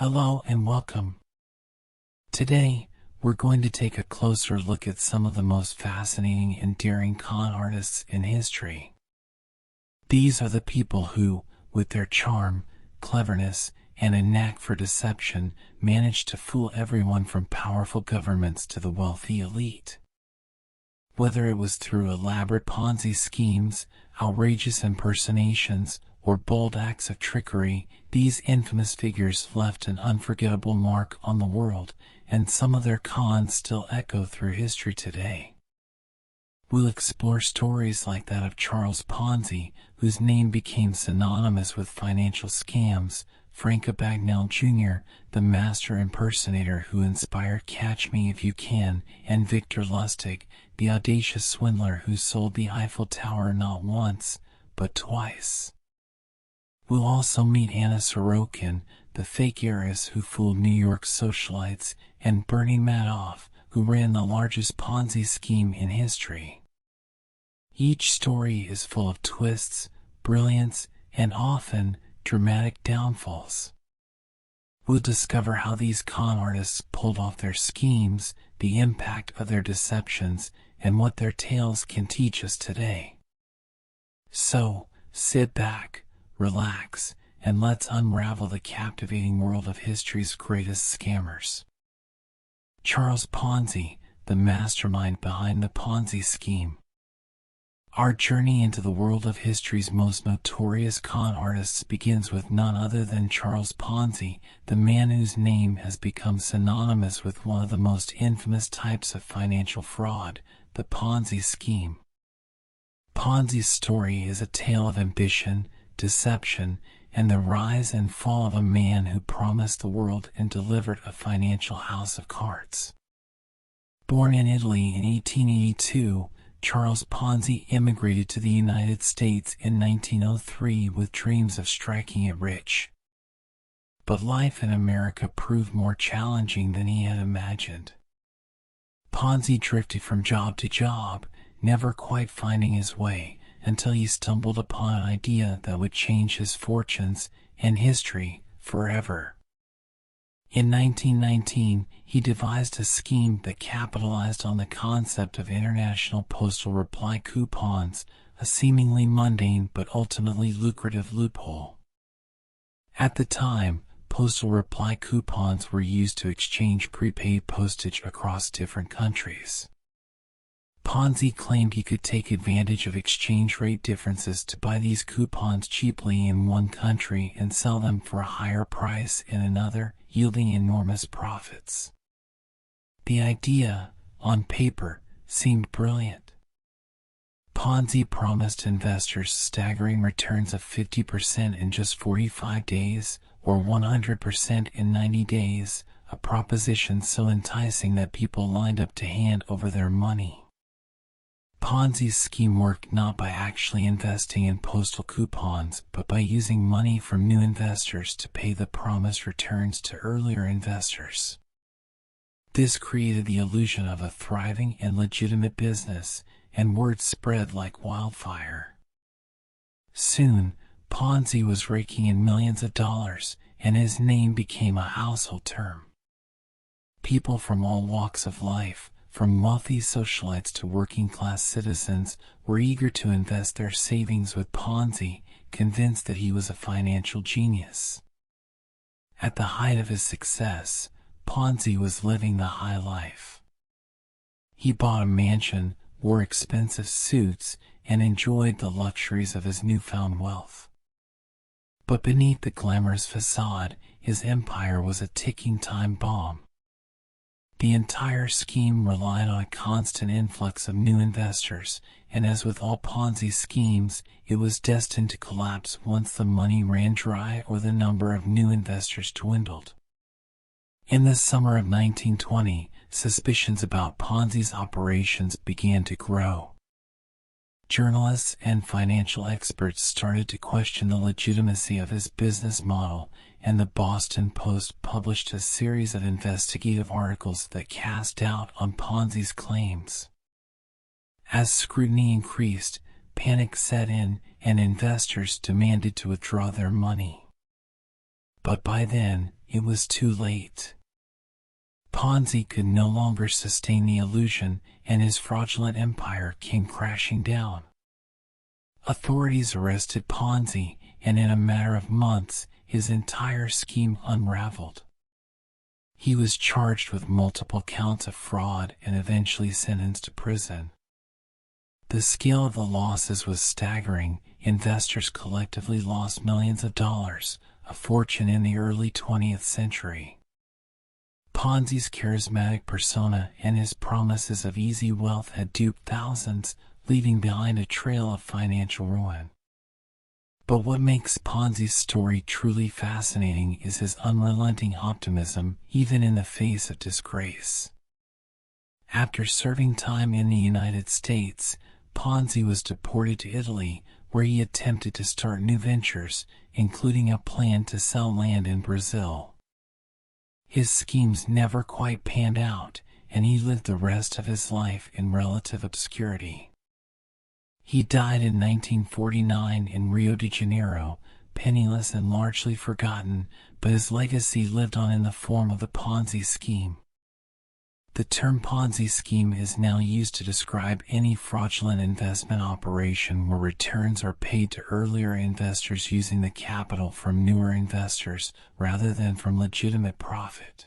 Hello and welcome. Today, we're going to take a closer look at some of the most fascinating and daring con artists in history. These are the people who, with their charm, cleverness, and a knack for deception, managed to fool everyone from powerful governments to the wealthy elite. Whether it was through elaborate Ponzi schemes, outrageous impersonations, or bold acts of trickery, these infamous figures left an unforgettable mark on the world, and some of their cons still echo through history today. We'll explore stories like that of Charles Ponzi, whose name became synonymous with financial scams, Frank Abagnale Jr., the master impersonator who inspired Catch Me If You Can, and Victor Lustig, the audacious swindler who sold the Eiffel Tower not once, but twice. We'll also meet Anna Sorokin, the fake heiress who fooled New York socialites, and Bernie Madoff, who ran the largest Ponzi scheme in history. Each story is full of twists, brilliance, and often dramatic downfalls. We'll discover how these con artists pulled off their schemes, the impact of their deceptions, and what their tales can teach us today. So, sit back, relax, and let's unravel the captivating world of history's greatest scammers. Charles Ponzi, the mastermind behind the Ponzi scheme. Our journey into the world of history's most notorious con artists begins with none other than Charles Ponzi, the man whose name has become synonymous with one of the most infamous types of financial fraud, the Ponzi scheme. Ponzi's story is a tale of ambition, deception, and the rise and fall of a man who promised the world and delivered a financial house of cards. Born in Italy in 1882, Charles Ponzi immigrated to the United States in 1903 with dreams of striking it rich. But life in America proved more challenging than he had imagined. Ponzi drifted from job to job, never quite finding his way, until he stumbled upon an idea that would change his fortunes and history forever. In 1919, he devised a scheme that capitalized on the concept of international postal reply coupons, a seemingly mundane but ultimately lucrative loophole. At the time, postal reply coupons were used to exchange prepaid postage across different countries. Ponzi claimed he could take advantage of exchange rate differences to buy these coupons cheaply in one country and sell them for a higher price in another, yielding enormous profits. The idea, on paper, seemed brilliant. Ponzi promised investors staggering returns of 50% in just 45 days, or 100% in 90 days, a proposition so enticing that people lined up to hand over their money. Ponzi's scheme worked not by actually investing in postal coupons, but by using money from new investors to pay the promised returns to earlier investors. This created the illusion of a thriving and legitimate business, and word spread like wildfire. Soon, Ponzi was raking in millions of dollars, and his name became a household term. People from all walks of life, from wealthy socialites to working-class citizens, were eager to invest their savings with Ponzi, convinced that he was a financial genius. At the height of his success, Ponzi was living the high life. He bought a mansion, wore expensive suits, and enjoyed the luxuries of his newfound wealth. But beneath the glamorous facade, his empire was a ticking time bomb. The entire scheme relied on a constant influx of new investors, and as with all Ponzi schemes, it was destined to collapse once the money ran dry or the number of new investors dwindled. In the summer of 1920, suspicions about Ponzi's operations began to grow. Journalists and financial experts started to question the legitimacy of his business model, and the Boston Post published a series of investigative articles that cast doubt on Ponzi's claims. As scrutiny increased, panic set in, and investors demanded to withdraw their money. But by then, it was too late. Ponzi could no longer sustain the illusion, and his fraudulent empire came crashing down. Authorities arrested Ponzi, and in a matter of months, his entire scheme unraveled. He was charged with multiple counts of fraud and eventually sentenced to prison. The scale of the losses was staggering. Investors collectively lost millions of dollars, a fortune in the early 20th century. Ponzi's charismatic persona and his promises of easy wealth had duped thousands, leaving behind a trail of financial ruin. But what makes Ponzi's story truly fascinating is his unrelenting optimism, even in the face of disgrace. After serving time in the United States, Ponzi was deported to Italy, where he attempted to start new ventures, including a plan to sell land in Brazil. His schemes never quite panned out, and he lived the rest of his life in relative obscurity. He died in 1949 in Rio de Janeiro, penniless and largely forgotten, but his legacy lived on in the form of the Ponzi scheme. The term Ponzi scheme is now used to describe any fraudulent investment operation where returns are paid to earlier investors using the capital from newer investors rather than from legitimate profit.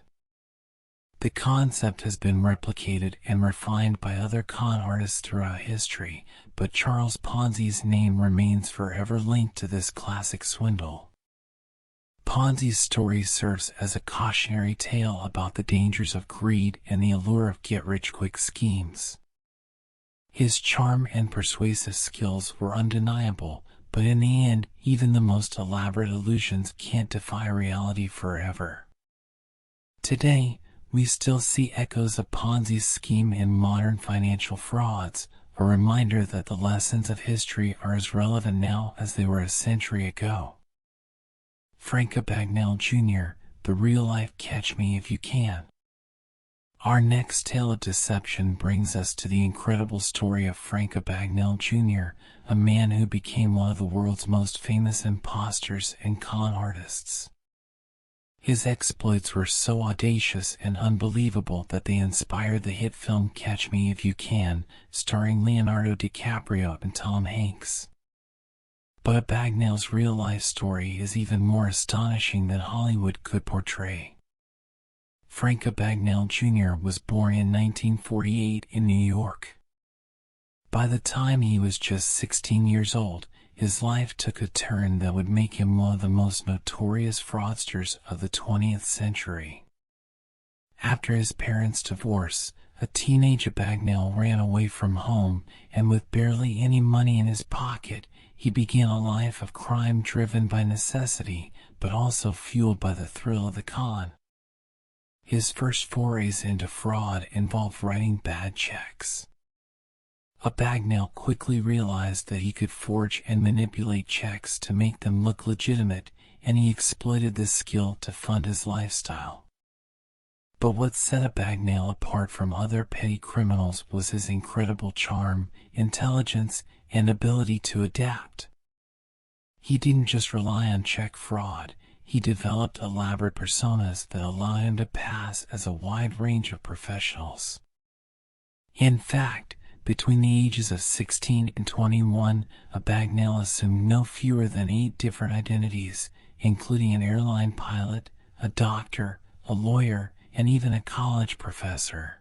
The concept has been replicated and refined by other con artists throughout history, but Charles Ponzi's name remains forever linked to this classic swindle. Ponzi's story serves as a cautionary tale about the dangers of greed and the allure of get-rich-quick schemes. His charm and persuasive skills were undeniable, but in the end, even the most elaborate illusions can't defy reality forever. Today, we still see echoes of Ponzi's scheme in modern financial frauds, a reminder that the lessons of history are as relevant now as they were a century ago. Frank Abagnale Jr., the real-life Catch Me If You Can. Our next tale of deception brings us to the incredible story of Frank Abagnale Jr., a man who became one of the world's most famous imposters and con artists. His exploits were so audacious and unbelievable that they inspired the hit film Catch Me If You Can, starring Leonardo DiCaprio and Tom Hanks. But Abagnale's real-life story is even more astonishing than Hollywood could portray. Frank Abagnale Jr. was born in 1948 in New York. By the time he was just 16 years old, his life took a turn that would make him one of the most notorious fraudsters of the 20th century. After his parents' divorce, a teenage Abagnale ran away from home, and with barely any money in his pocket, he began a life of crime driven by necessity, but also fueled by the thrill of the con. His first forays into fraud involved writing bad checks. Abagnale quickly realized that he could forge and manipulate checks to make them look legitimate, and he exploited this skill to fund his lifestyle. But what set Abagnale apart from other petty criminals was his incredible charm, intelligence, and ability to adapt. He didn't just rely on check fraud, he developed elaborate personas that allowed him to pass as a wide range of professionals. In fact, between the ages of 16 and 21, Abagnale assumed no fewer than 8 different identities, including an airline pilot, a doctor, a lawyer, and even a college professor.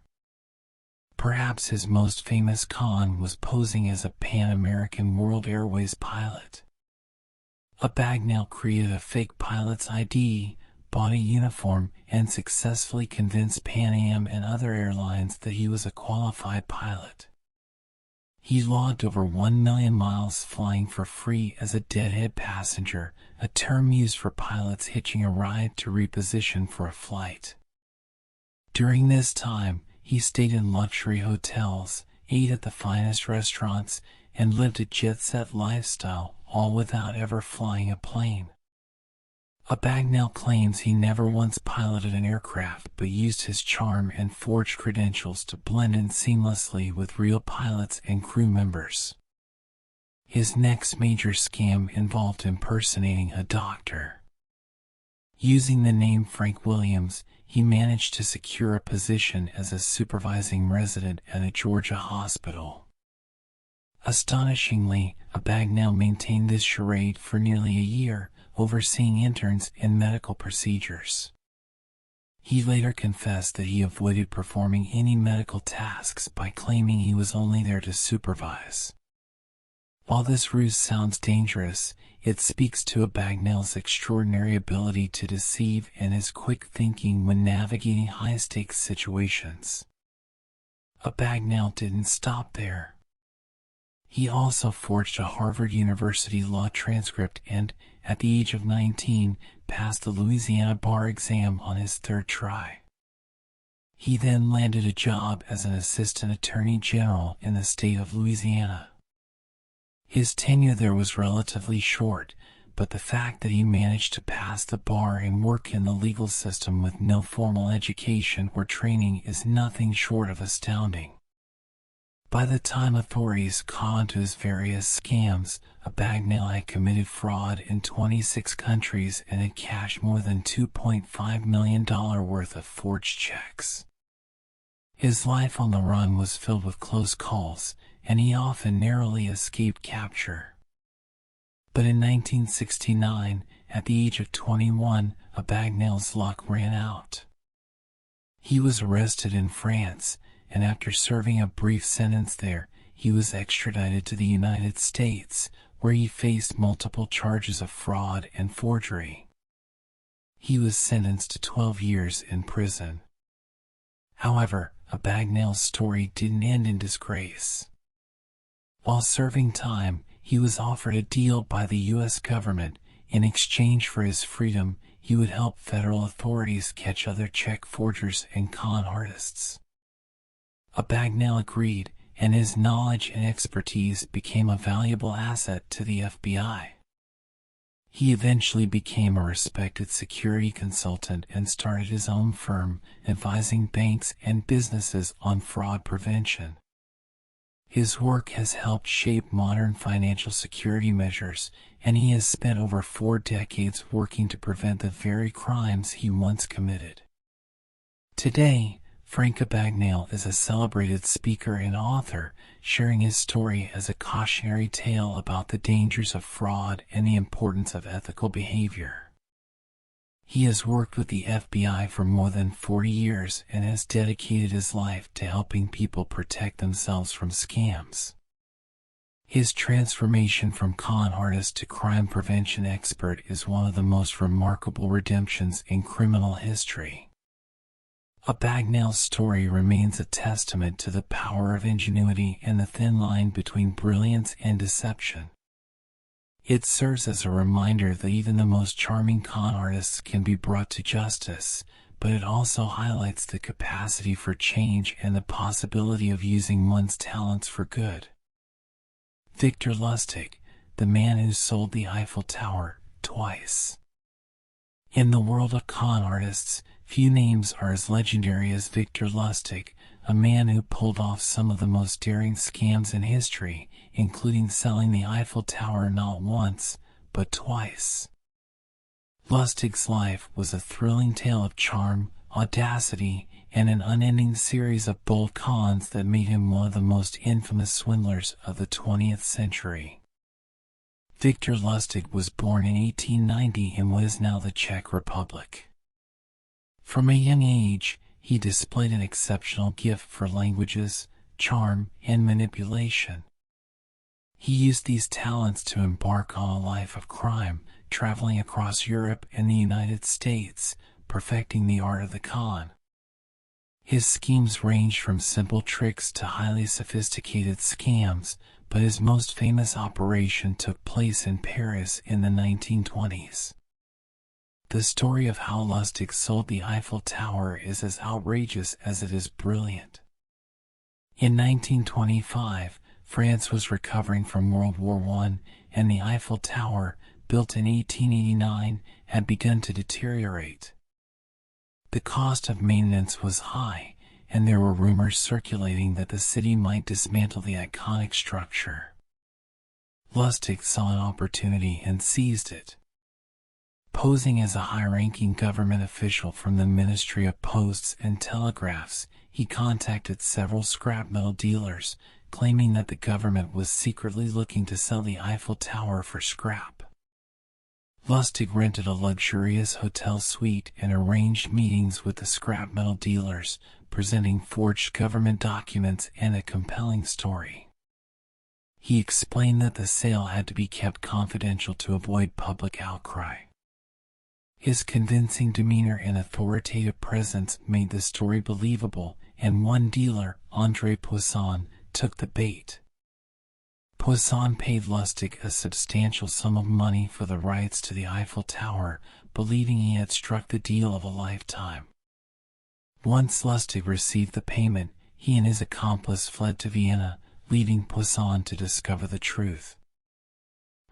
Perhaps his most famous con was posing as a Pan-American World Airways pilot. Abagnale created a fake pilot's ID, bought a uniform, and successfully convinced Pan Am and other airlines that he was a qualified pilot. He logged over 1 million miles flying for free as a deadhead passenger, a term used for pilots hitching a ride to reposition for a flight. During this time, he stayed in luxury hotels, ate at the finest restaurants, and lived a jet-set lifestyle, all without ever flying a plane. Abagnale claims he never once piloted an aircraft but used his charm and forged credentials to blend in seamlessly with real pilots and crew members. His next major scam involved impersonating a doctor. Using the name Frank Williams, he managed to secure a position as a supervising resident at a Georgia hospital. Astonishingly, Abagnale maintained this charade for nearly a year, overseeing interns and medical procedures. He later confessed that he avoided performing any medical tasks by claiming he was only there to supervise. While this ruse sounds dangerous, it speaks to Abagnale's extraordinary ability to deceive and his quick thinking when navigating high-stakes situations. Abagnale didn't stop there. He also forged a Harvard University law transcript and, at the age of 19, passed the Louisiana bar exam on his third try. He then landed a job as an assistant attorney general in the state of Louisiana. His tenure there was relatively short, but the fact that he managed to pass the bar and work in the legal system with no formal education or training is nothing short of astounding. By the time authorities caught onto his various scams, Abagnale had committed fraud in 26 countries and had cashed more than $2.5 million worth of forged checks. His life on the run was filled with close calls, and he often narrowly escaped capture. But in 1969, at the age of 21, Abagnale's luck ran out. He was arrested in France, and after serving a brief sentence there, he was extradited to the United States, where he faced multiple charges of fraud and forgery. He was sentenced to 12 years in prison. However, Abagnale's story didn't end in disgrace. While serving time, he was offered a deal by the U.S. government. In exchange for his freedom, he would help federal authorities catch other check forgers and con artists. Abagnale agreed, and his knowledge and expertise became a valuable asset to the FBI. He eventually became a respected security consultant and started his own firm, advising banks and businesses on fraud prevention. His work has helped shape modern financial security measures, and he has spent over 4 decades working to prevent the very crimes he once committed. Today, Frank Abagnale is a celebrated speaker and author, sharing his story as a cautionary tale about the dangers of fraud and the importance of ethical behavior. He has worked with the FBI for more than 40 years and has dedicated his life to helping people protect themselves from scams. His transformation from con artist to crime prevention expert is one of the most remarkable redemptions in criminal history. Abagnale's story remains a testament to the power of ingenuity and the thin line between brilliance and deception. It serves as a reminder that even the most charming con artists can be brought to justice, but it also highlights the capacity for change and the possibility of using one's talents for good. Victor Lustig, the man who sold the Eiffel Tower twice. In the world of con artists, few names are as legendary as Victor Lustig, a man who pulled off some of the most daring scams in history, including selling the Eiffel Tower not once, but twice. Lustig's life was a thrilling tale of charm, audacity, and an unending series of bold cons that made him one of the most infamous swindlers of the 20th century. Victor Lustig was born in 1890 in what is now the Czech Republic. From a young age, he displayed an exceptional gift for languages, charm, and manipulation. He used these talents to embark on a life of crime, traveling across Europe and the United States, perfecting the art of the con. His schemes ranged from simple tricks to highly sophisticated scams, but his most famous operation took place in Paris in the 1920s. The story of how Lustig sold the Eiffel Tower is as outrageous as it is brilliant. In 1925, France was recovering from World War I, and the Eiffel Tower, built in 1889, had begun to deteriorate. The cost of maintenance was high, and there were rumors circulating that the city might dismantle the iconic structure. Lustig saw an opportunity and seized it. Posing as a high-ranking government official from the Ministry of Posts and Telegraphs, he contacted several scrap metal dealers, claiming that the government was secretly looking to sell the Eiffel Tower for scrap. Lustig rented a luxurious hotel suite and arranged meetings with the scrap metal dealers, presenting forged government documents and a compelling story. He explained that the sale had to be kept confidential to avoid public outcry. His convincing demeanor and authoritative presence made the story believable, and one dealer, André Poisson, took the bait. Poisson paid Lustig a substantial sum of money for the rights to the Eiffel Tower, believing he had struck the deal of a lifetime. Once Lustig received the payment, he and his accomplice fled to Vienna, leaving Poisson to discover the truth.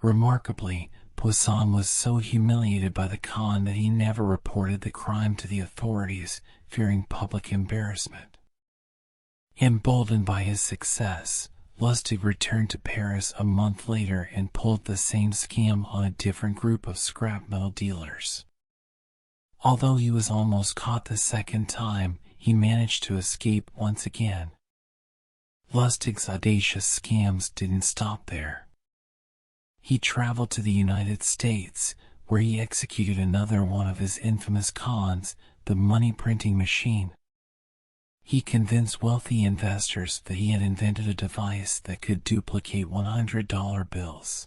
Remarkably, Poisson was so humiliated by the con that he never reported the crime to the authorities, fearing public embarrassment. Emboldened by his success, Lustig returned to Paris a month later and pulled the same scam on a different group of scrap metal dealers. Although he was almost caught the second time, he managed to escape once again. Lustig's audacious scams didn't stop there. He traveled to the United States, where he executed another one of his infamous cons, the money printing machine. He convinced wealthy investors that he had invented a device that could duplicate $100 bills.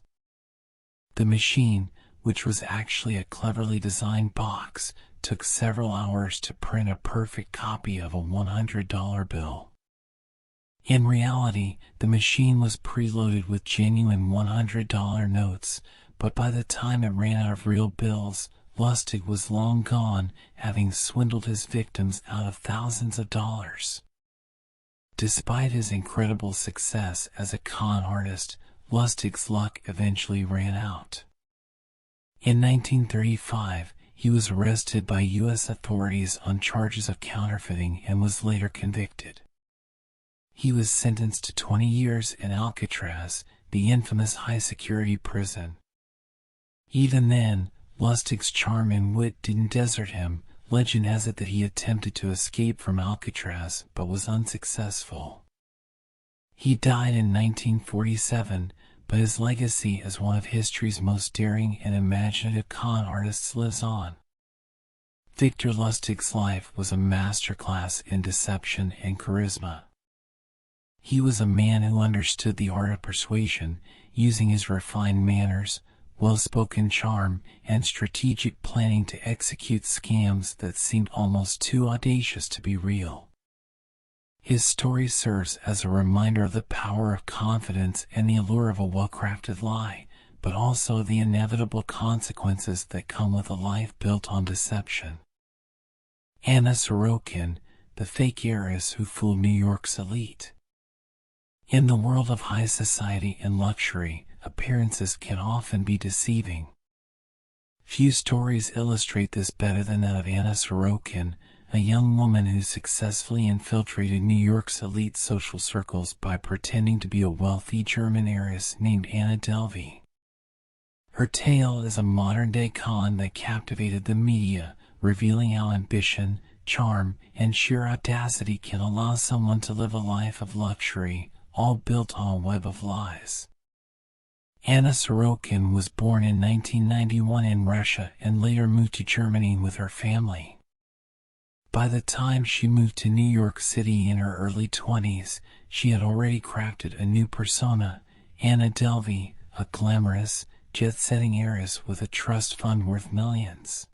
The machine, which was actually a cleverly designed box, took several hours to print a perfect copy of a $100 bill. In reality, the machine was preloaded with genuine $100 notes, but by the time it ran out of real bills, Lustig was long gone, having swindled his victims out of thousands of dollars. Despite his incredible success as a con artist, Lustig's luck eventually ran out. In 1935, he was arrested by U.S. authorities on charges of counterfeiting and was later convicted. He was sentenced to 20 years in Alcatraz, the infamous high-security prison. Even then, Lustig's charm and wit didn't desert him. Legend has it that he attempted to escape from Alcatraz but was unsuccessful. He died in 1947, but his legacy as one of history's most daring and imaginative con artists lives on. Victor Lustig's life was a masterclass in deception and charisma. He was a man who understood the art of persuasion, using his refined manners, well-spoken charm, and strategic planning to execute scams that seemed almost too audacious to be real. His story serves as a reminder of the power of confidence and the allure of a well-crafted lie, but also the inevitable consequences that come with a life built on deception. Anna Sorokin, the fake heiress who fooled New York's elite. In the world of high society and luxury, appearances can often be deceiving. Few stories illustrate this better than that of Anna Sorokin, a young woman who successfully infiltrated New York's elite social circles by pretending to be a wealthy German heiress named Anna Delvey. Her tale is a modern-day con that captivated the media, revealing how ambition, charm, and sheer audacity can allow someone to live a life of luxury, all built on a web of lies. Anna Sorokin was born in 1991 in Russia and later moved to Germany with her family. By the time she moved to New York City in her early 20s, she had already crafted a new persona, Anna Delvey, a glamorous, jet-setting heiress with a trust fund worth millions.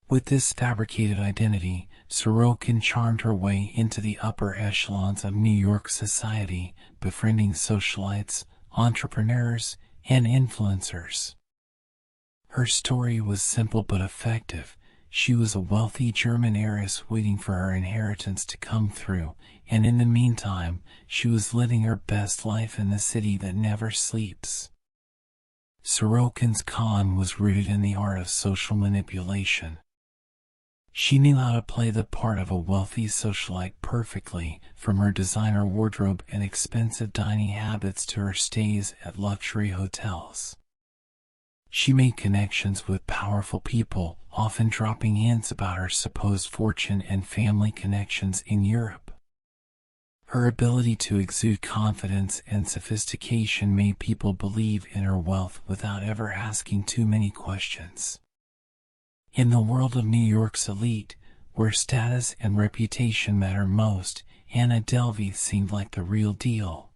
With this fabricated identity, Sorokin charmed her way into the upper echelons of New York society, befriending socialites, entrepreneurs, and influencers. Her story was simple but effective. She was a wealthy German heiress waiting for her inheritance to come through, and in the meantime, she was living her best life in the city that never sleeps. Sorokin's con was rooted in the art of social manipulation. She knew how to play the part of a wealthy socialite perfectly, from her designer wardrobe and expensive dining habits to her stays at luxury hotels. She made connections with powerful people, often dropping hints about her supposed fortune and family connections in Europe. Her ability to exude confidence and sophistication made people believe in her wealth without ever asking too many questions. In the world of New York's elite, where status and reputation matter most, Anna Delvey seemed like the real deal.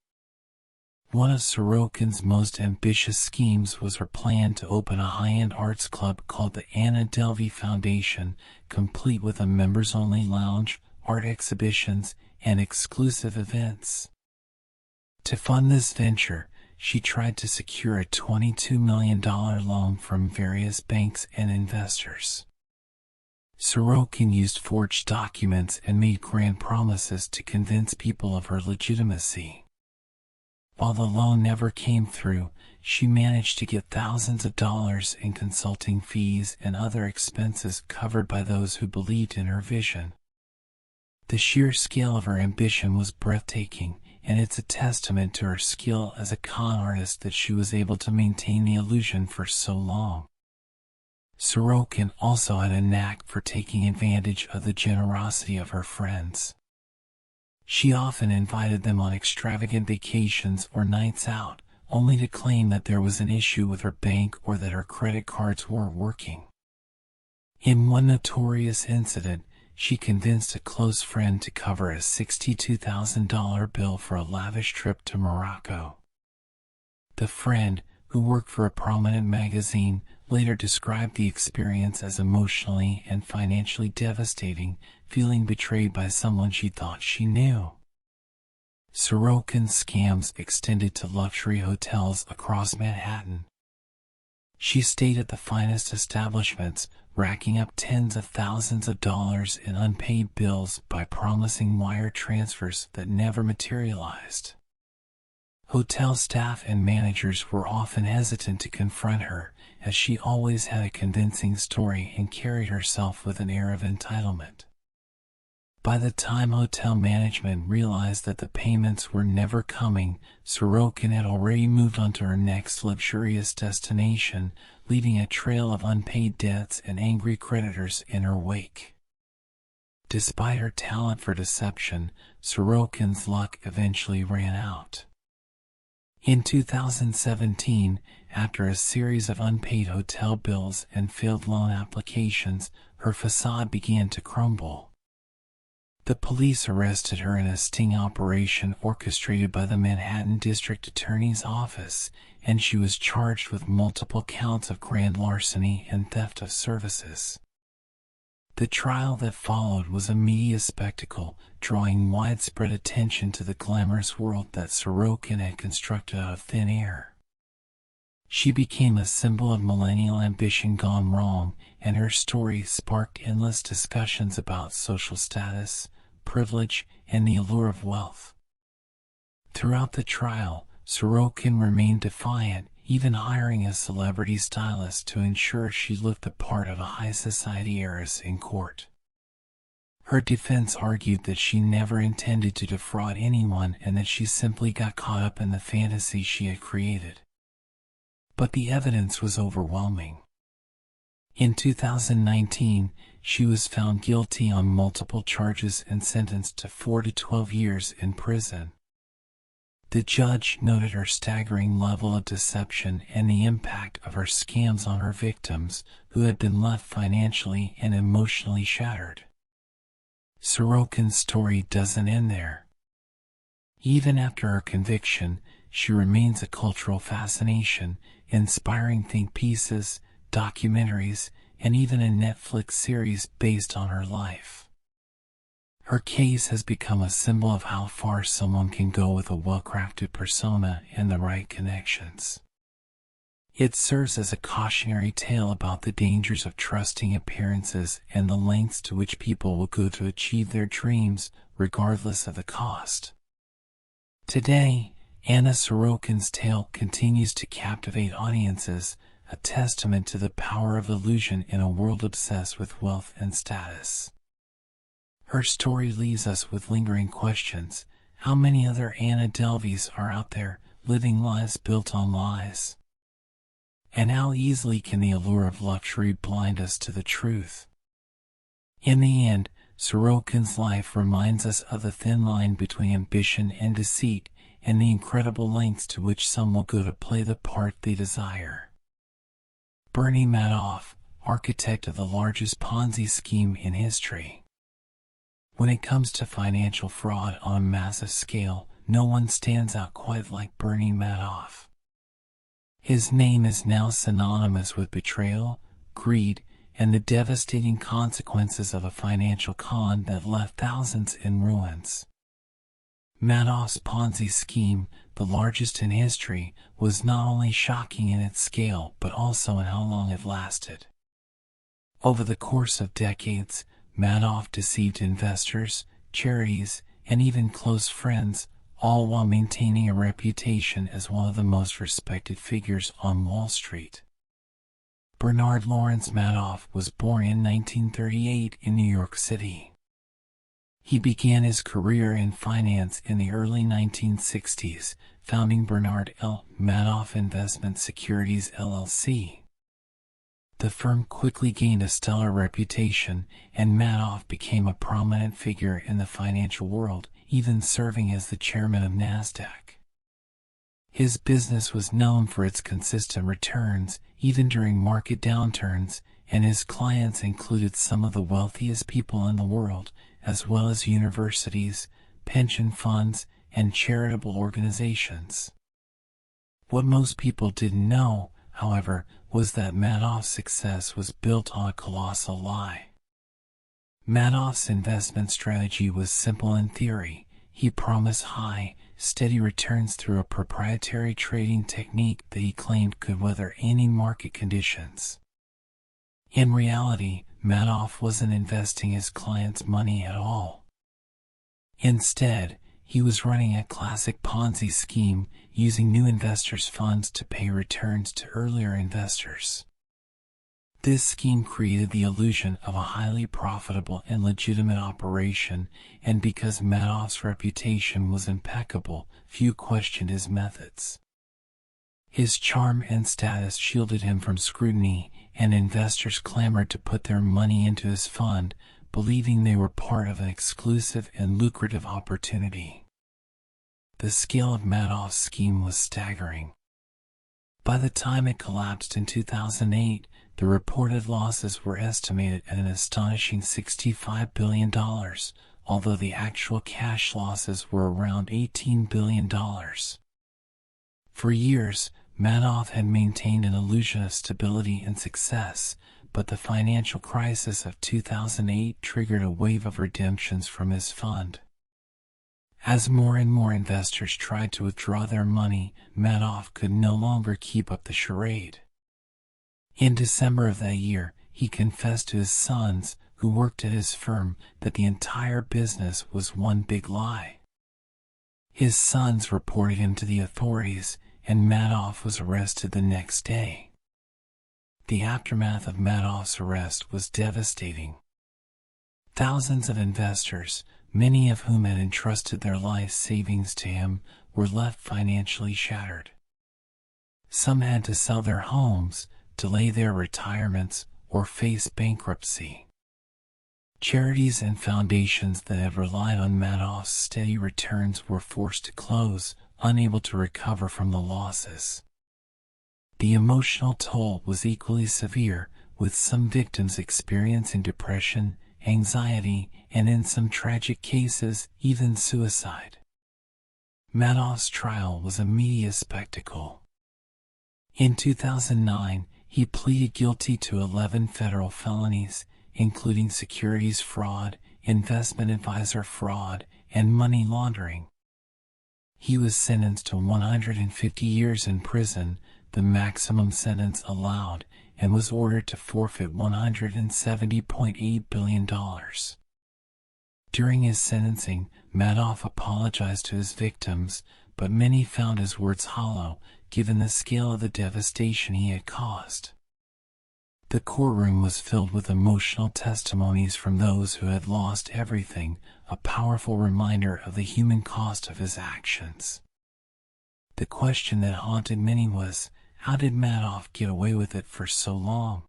One of Sorokin's most ambitious schemes was her plan to open a high-end arts club called the Anna Delvey Foundation, complete with a members-only lounge, art exhibitions, and exclusive events. To fund this venture, she tried to secure a $22 million loan from various banks and investors. Sorokin used forged documents and made grand promises to convince people of her legitimacy. While the loan never came through, she managed to get thousands of dollars in consulting fees and other expenses covered by those who believed in her vision. The sheer scale of her ambition was breathtaking, and it's a testament to her skill as a con artist that she was able to maintain the illusion for so long. Sorokin also had a knack for taking advantage of the generosity of her friends. She often invited them on extravagant vacations or nights out, only to claim that there was an issue with her bank or that her credit cards weren't working. In one notorious incident, she convinced a close friend to cover a $62,000 bill for a lavish trip to Morocco. The friend, who worked for a prominent magazine, later described the experience as emotionally and financially devastating, feeling betrayed by someone she thought she knew. Sorokin's scams extended to luxury hotels across Manhattan. She stayed at the finest establishments, racking up tens of thousands of dollars in unpaid bills by promising wire transfers that never materialized. Hotel staff and managers were often hesitant to confront her, as she always had a convincing story and carried herself with an air of entitlement. By the time hotel management realized that the payments were never coming, Sorokin had already moved on to her next luxurious destination, leaving a trail of unpaid debts and angry creditors in her wake. Despite her talent for deception, Sorokin's luck eventually ran out. In 2017, after a series of unpaid hotel bills and failed loan applications, her facade began to crumble. The police arrested her in a sting operation orchestrated by the Manhattan District Attorney's Office, and she was charged with multiple counts of grand larceny and theft of services. The trial that followed was a media spectacle, drawing widespread attention to the glamorous world that Sorokin had constructed out of thin air. She became a symbol of millennial ambition gone wrong, and her story sparked endless discussions about social status, privilege, and the allure of wealth. Throughout the trial, Sorokin remained defiant, even hiring a celebrity stylist to ensure she looked the part of a high society heiress in court. Her defense argued that she never intended to defraud anyone and that she simply got caught up in the fantasy she had created. But the evidence was overwhelming. In 2019, she was found guilty on multiple charges and sentenced to 4 to 12 years in prison. The judge noted her staggering level of deception and the impact of her scams on her victims, who had been left financially and emotionally shattered. Sorokin's story doesn't end there. Even after her conviction, she remains a cultural fascination, inspiring think pieces, documentaries, and even a Netflix series based on her life. Her case has become a symbol of how far someone can go with a well-crafted persona and the right connections. It serves as a cautionary tale about the dangers of trusting appearances and the lengths to which people will go to achieve their dreams, regardless of the cost. Today, Anna Sorokin's tale continues to captivate audiences, a testament to the power of illusion in a world obsessed with wealth and status. Her story leaves us with lingering questions. How many other Anna Delveys are out there, living lives built on lies? And how easily can the allure of luxury blind us to the truth? In the end, Sorokin's life reminds us of the thin line between ambition and deceit, and the incredible lengths to which some will go to play the part they desire. Bernie Madoff, architect of the largest Ponzi scheme in history. When it comes to financial fraud on a massive scale, no one stands out quite like Bernie Madoff. His name is now synonymous with betrayal, greed, and the devastating consequences of a financial con that left thousands in ruins. Madoff's Ponzi scheme, the largest in history, was not only shocking in its scale but also in how long it lasted. Over the course of decades, Madoff deceived investors, charities, and even close friends, all while maintaining a reputation as one of the most respected figures on Wall Street. Bernard Lawrence Madoff was born in 1938 in New York City. He began his career in finance in the early 1960s, founding Bernard L. Madoff Investment Securities LLC. The firm quickly gained a stellar reputation, and Madoff became a prominent figure in the financial world, even serving as the chairman of NASDAQ. His business was known for its consistent returns, even during market downturns, and his clients included some of the wealthiest people in the world, as well as universities, pension funds, and charitable organizations. What most people didn't know, however, was that Madoff's success was built on a colossal lie. Madoff's investment strategy was simple in theory. He promised high, steady returns through a proprietary trading technique that he claimed could weather any market conditions. In reality, Madoff wasn't investing his clients' money at all. Instead, he was running a classic Ponzi scheme, using new investors' funds to pay returns to earlier investors. This scheme created the illusion of a highly profitable and legitimate operation, and because Madoff's reputation was impeccable, few questioned his methods. His charm and status shielded him from scrutiny, and investors clamored to put their money into his fund, believing they were part of an exclusive and lucrative opportunity. The scale of Madoff's scheme was staggering. By the time it collapsed in 2008, the reported losses were estimated at an astonishing $65 billion, although the actual cash losses were around $18 billion. For years, Madoff had maintained an illusion of stability and success, but the financial crisis of 2008 triggered a wave of redemptions from his fund. As more and more investors tried to withdraw their money, Madoff could no longer keep up the charade. In December of that year, he confessed to his sons, who worked at his firm, that the entire business was one big lie. His sons reported him to the authorities, and Madoff was arrested the next day. The aftermath of Madoff's arrest was devastating. Thousands of investors, many of whom had entrusted their life savings to him, were left financially shattered. Some had to sell their homes, delay their retirements, or face bankruptcy. Charities and foundations that had relied on Madoff's steady returns were forced to close, unable to recover from the losses. The emotional toll was equally severe, with some victims experiencing depression, anxiety, and in some tragic cases, even suicide. Madoff's trial was a media spectacle. In 2009, he pleaded guilty to 11 federal felonies, including securities fraud, investment advisor fraud, and money laundering. He was sentenced to 150 years in prison, the maximum sentence allowed, and was ordered to forfeit $170.8 billion. During his sentencing, Madoff apologized to his victims, but many found his words hollow, given the scale of the devastation he had caused. The courtroom was filled with emotional testimonies from those who had lost everything, a powerful reminder of the human cost of his actions. The question that haunted many was, How did Madoff get away with it for so long?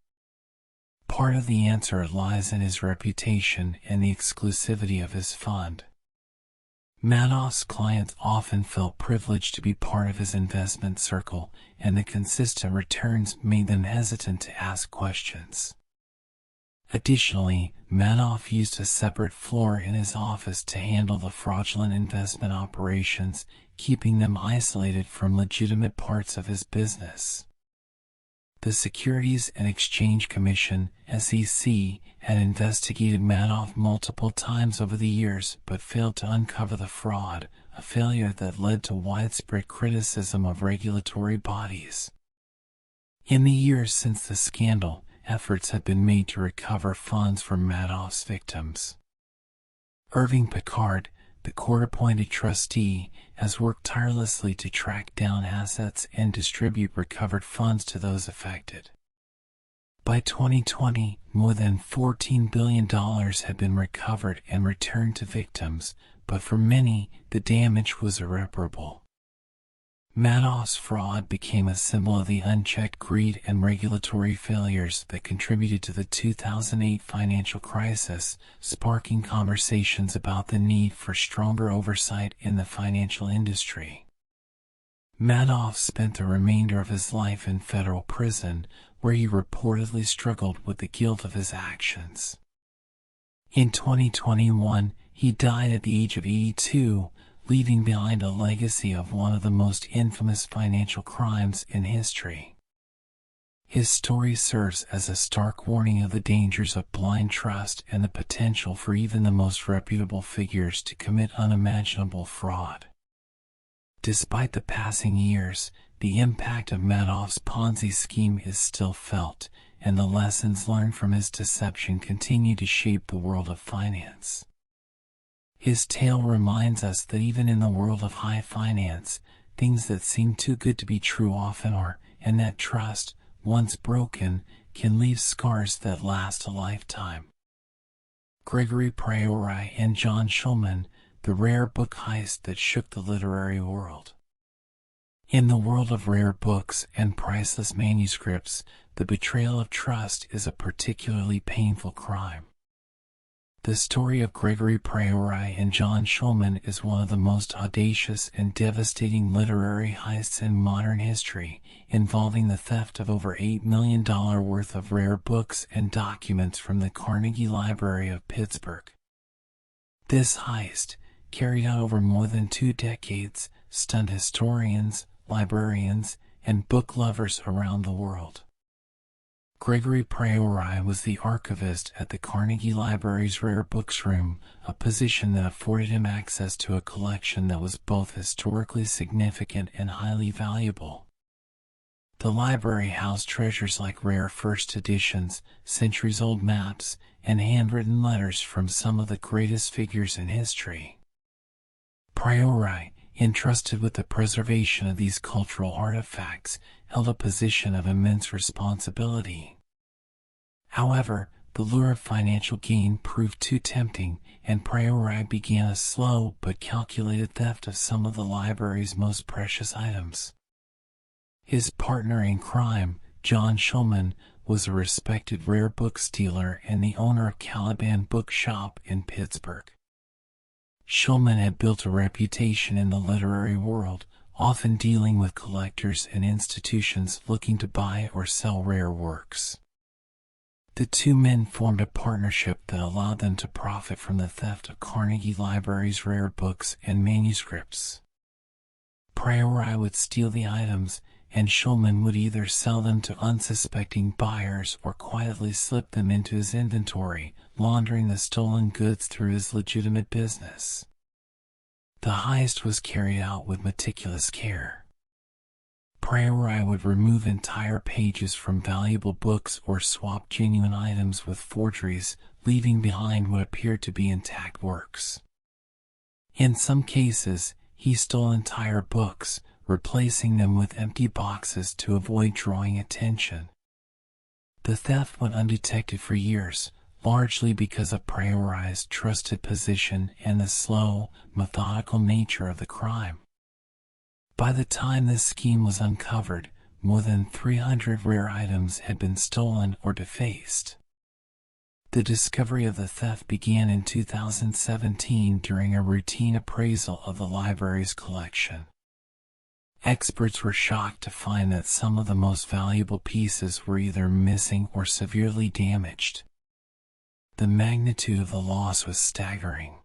Part of the answer lies in his reputation and the exclusivity of his fund. Madoff's clients often felt privileged to be part of his investment circle, and the consistent returns made them hesitant to ask questions. Additionally, Madoff used a separate floor in his office to handle the fraudulent investment operations, keeping them isolated from legitimate parts of his business. The Securities and Exchange Commission, SEC, had investigated Madoff multiple times over the years but failed to uncover the fraud, a failure that led to widespread criticism of regulatory bodies. In the years since the scandal, efforts have been made to recover funds from Madoff's victims. Irving Picard, the court-appointed trustee, has worked tirelessly to track down assets and distribute recovered funds to those affected. By 2020, more than $14 billion had been recovered and returned to victims, but for many, the damage was irreparable. Madoff's fraud became a symbol of the unchecked greed and regulatory failures that contributed to the 2008 financial crisis, sparking conversations about the need for stronger oversight in the financial industry. Madoff spent the remainder of his life in federal prison, where he reportedly struggled with the guilt of his actions. In 2021, he died at the age of 82, leaving behind a legacy of one of the most infamous financial crimes in history. His story serves as a stark warning of the dangers of blind trust and the potential for even the most reputable figures to commit unimaginable fraud. Despite the passing years, the impact of Madoff's Ponzi scheme is still felt, and the lessons learned from his deception continue to shape the world of finance. His tale reminds us that even in the world of high finance, things that seem too good to be true often are, and that trust, once broken, can leave scars that last a lifetime. Gregory Priory and John Schulman, the rare book heist that shook the literary world. In the world of rare books and priceless manuscripts, the betrayal of trust is a particularly painful crime. The story of Gregory Priory and John Schulman is one of the most audacious and devastating literary heists in modern history, involving the theft of over $8 million worth of rare books and documents from the Carnegie Library of Pittsburgh. This heist, carried out over more than 2 decades, stunned historians, librarians, and book lovers around the world. Gregory Priory was the archivist at the Carnegie Library's Rare Books Room, a position that afforded him access to a collection that was both historically significant and highly valuable. The library housed treasures like rare first editions, centuries-old maps, and handwritten letters from some of the greatest figures in history. Priory, entrusted with the preservation of these cultural artifacts, held a position of immense responsibility. However, the lure of financial gain proved too tempting, and Priory began a slow but calculated theft of some of the library's most precious items. His partner in crime, John Schulman, was a respected rare books dealer and the owner of Caliban Bookshop in Pittsburgh. Schulman had built a reputation in the literary world, often dealing with collectors and institutions looking to buy or sell rare works. The two men formed a partnership that allowed them to profit from the theft of Carnegie Library's rare books and manuscripts. Priory would steal the items, and Schulman would either sell them to unsuspecting buyers or quietly slip them into his inventory, laundering the stolen goods through his legitimate business. The heist was carried out with meticulous care. Priory would remove entire pages from valuable books or swap genuine items with forgeries, leaving behind what appeared to be intact works. In some cases, he stole entire books, replacing them with empty boxes to avoid drawing attention. The theft went undetected for years, largely because of Priory's trusted position and the slow, methodical nature of the crime. By the time this scheme was uncovered, more than 300 rare items had been stolen or defaced. The discovery of the theft began in 2017 during a routine appraisal of the library's collection. Experts were shocked to find that some of the most valuable pieces were either missing or severely damaged. The magnitude of the loss was staggering.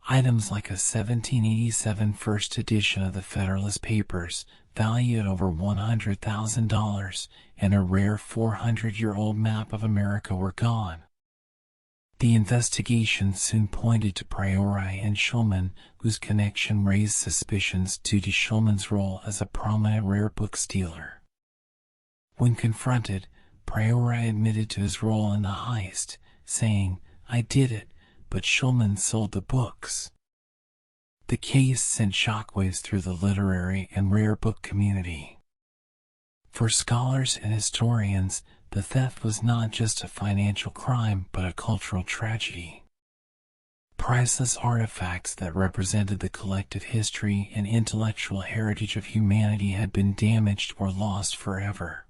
Items like a 1787 first edition of the Federalist Papers, valued at over $100,000, and a rare 400-year-old map of America were gone. The investigation soon pointed to Priori and Schulman, whose connection raised suspicions due to Schulman's role as a prominent rare book stealer. When confronted, Priori admitted to his role in the heist, saying, "I did it, but Schulman sold the books." The case sent shockwaves through the literary and rare book community. For scholars and historians, the theft was not just a financial crime but a cultural tragedy. Priceless artifacts that represented the collective history and intellectual heritage of humanity had been damaged or lost forever.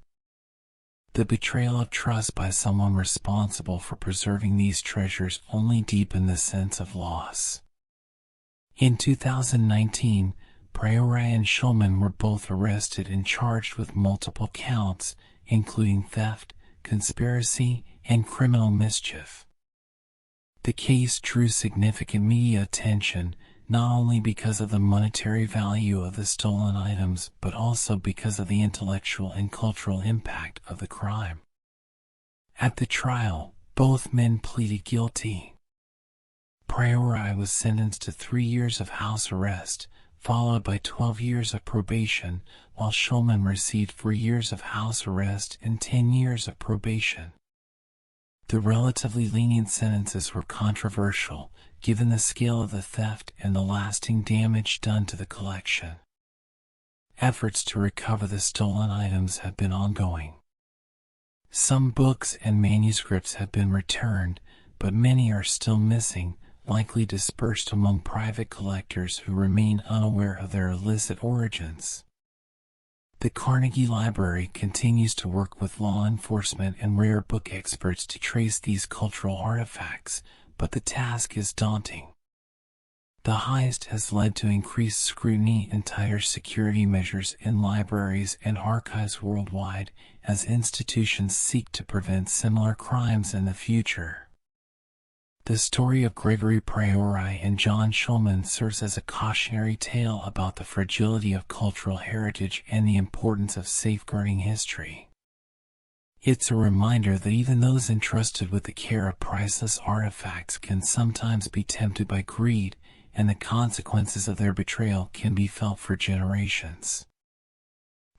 The betrayal of trust by someone responsible for preserving these treasures only deepened the sense of loss. In 2019, Priori and Schulman were both arrested and charged with multiple counts, including theft, conspiracy, and criminal mischief. The case drew significant media attention, not only because of the monetary value of the stolen items, but also because of the intellectual and cultural impact of the crime. At the trial, both men pleaded guilty. Priori was sentenced to 3 years of house arrest, followed by 12 years of probation, while Schulman received 4 years of house arrest and 10 years of probation. The relatively lenient sentences were controversial, given the scale of the theft and the lasting damage done to the collection. Efforts to recover the stolen items have been ongoing. Some books and manuscripts have been returned, but many are still missing, likely dispersed among private collectors who remain unaware of their illicit origins. The Carnegie Library continues to work with law enforcement and rare book experts to trace these cultural artifacts, but the task is daunting. The heist has led to increased scrutiny and tighter security measures in libraries and archives worldwide as institutions seek to prevent similar crimes in the future. The story of Gregory Priori and John Schulman serves as a cautionary tale about the fragility of cultural heritage and the importance of safeguarding history. It's a reminder that even those entrusted with the care of priceless artifacts can sometimes be tempted by greed, and the consequences of their betrayal can be felt for generations.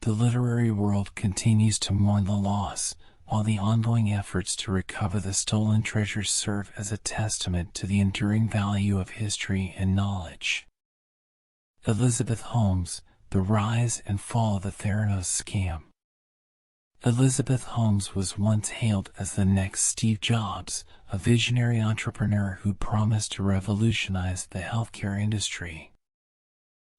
The literary world continues to mourn the loss, while the ongoing efforts to recover the stolen treasures serve as a testament to the enduring value of history and knowledge. Elizabeth Holmes, The Rise and Fall of the Theranos Scam. Elizabeth Holmes was once hailed as the next Steve Jobs, a visionary entrepreneur who promised to revolutionize the healthcare industry.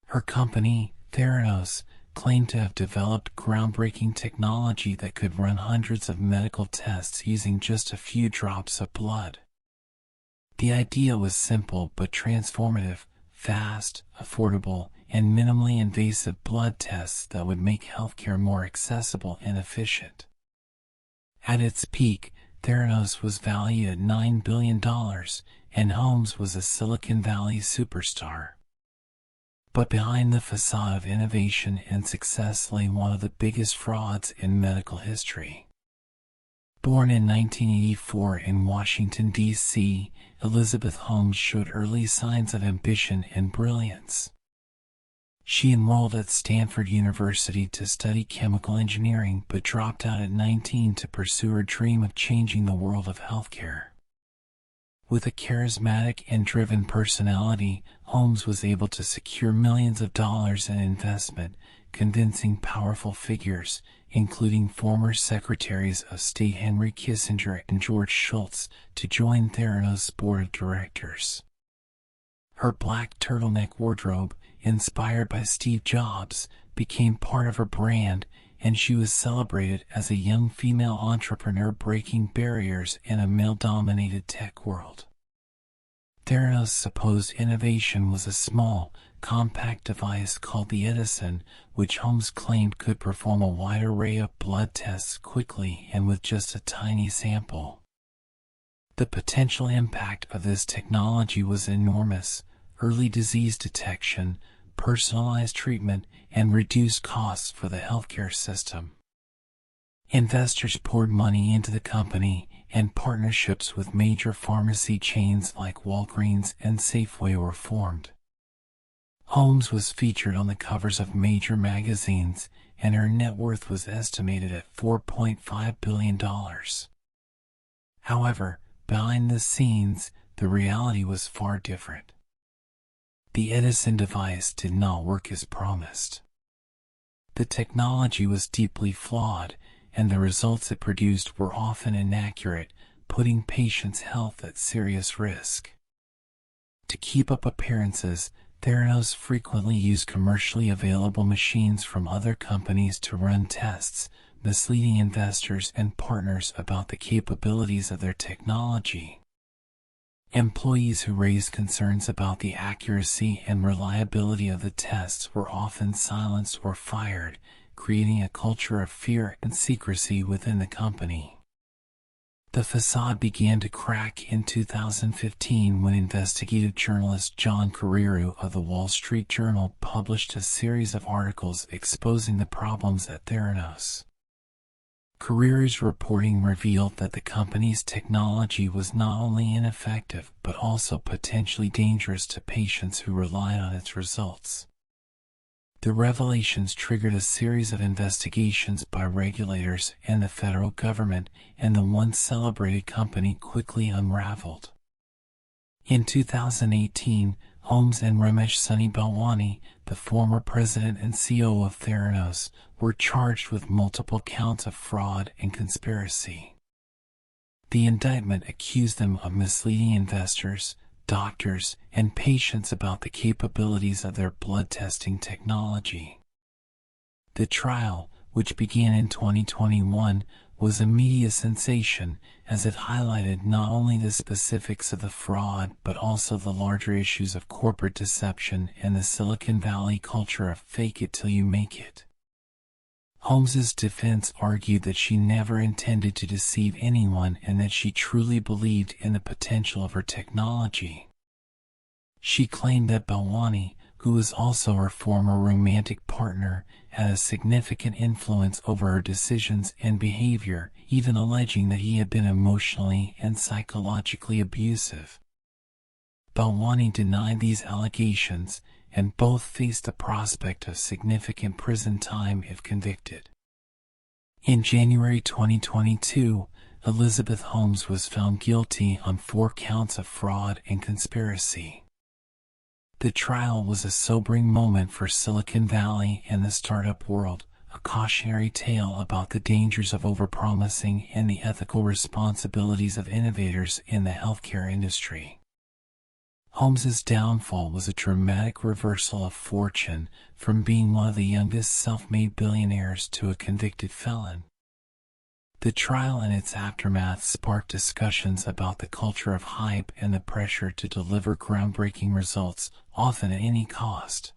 Her company, Theranos, claimed to have developed groundbreaking technology that could run hundreds of medical tests using just a few drops of blood. The idea was simple but transformative: fast, affordable, and minimally invasive blood tests that would make healthcare more accessible and efficient. At its peak, Theranos was valued at $9 billion, and Holmes was a Silicon Valley superstar. But behind the facade of innovation and success lay one of the biggest frauds in medical history. Born in 1984 in Washington, D.C., Elizabeth Holmes showed early signs of ambition and brilliance. She enrolled at Stanford University to study chemical engineering but dropped out at 19 to pursue her dream of changing the world of healthcare. With a charismatic and driven personality, Holmes was able to secure millions of dollars in investment, convincing powerful figures, including former Secretaries of State Henry Kissinger and George Shultz, to join Theranos' board of directors. Her black turtleneck wardrobe, inspired by Steve Jobs, became part of her brand, and she was celebrated as a young female entrepreneur breaking barriers in a male-dominated tech world. Theranos' supposed innovation was a small, compact device called the Edison, which Holmes claimed could perform a wide array of blood tests quickly and with just a tiny sample. The potential impact of this technology was enormous: early disease detection, personalized treatment, and reduced costs for the healthcare system. Investors poured money into the company, and partnerships with major pharmacy chains like Walgreens and Safeway were formed. Holmes was featured on the covers of major magazines, and her net worth was estimated at $4.5 billion. However, behind the scenes, the reality was far different. The Edison device did not work as promised. The technology was deeply flawed, and the results it produced were often inaccurate, putting patients' health at serious risk. To keep up appearances, Theranos frequently used commercially available machines from other companies to run tests, misleading investors and partners about the capabilities of their technology. Employees who raised concerns about the accuracy and reliability of the tests were often silenced or fired, creating a culture of fear and secrecy within the company. The facade began to crack in 2015 when investigative journalist John Carreyrou of the Wall Street Journal published a series of articles exposing the problems at Theranos. Carreyrou's reporting revealed that the company's technology was not only ineffective but also potentially dangerous to patients who relied on its results. The revelations triggered a series of investigations by regulators and the federal government, and the once celebrated company quickly unraveled. In 2018, Holmes and Ramesh Sunny Balwani, the former president and CEO of Theranos, were charged with multiple counts of fraud and conspiracy. The indictment accused them of misleading investors, doctors, and patients about the capabilities of their blood testing technology. The trial, which began in 2021, was a media sensation, as it highlighted not only the specifics of the fraud but also the larger issues of corporate deception and the Silicon Valley culture of fake it till you make it. Holmes's defense argued that she never intended to deceive anyone and that she truly believed in the potential of her technology. She claimed that Balwani, who was also her former romantic partner, had a significant influence over her decisions and behavior, even alleging that he had been emotionally and psychologically abusive. Balwani denied these allegations, and both faced the prospect of significant prison time if convicted. In January 2022, Elizabeth Holmes was found guilty on 4 counts of fraud and conspiracy. The trial was a sobering moment for Silicon Valley and the startup world, a cautionary tale about the dangers of overpromising and the ethical responsibilities of innovators in the healthcare industry. Holmes's downfall was a dramatic reversal of fortune, from being one of the youngest self-made billionaires to a convicted felon. The trial and its aftermath sparked discussions about the culture of hype and the pressure to deliver groundbreaking results, often at any cost.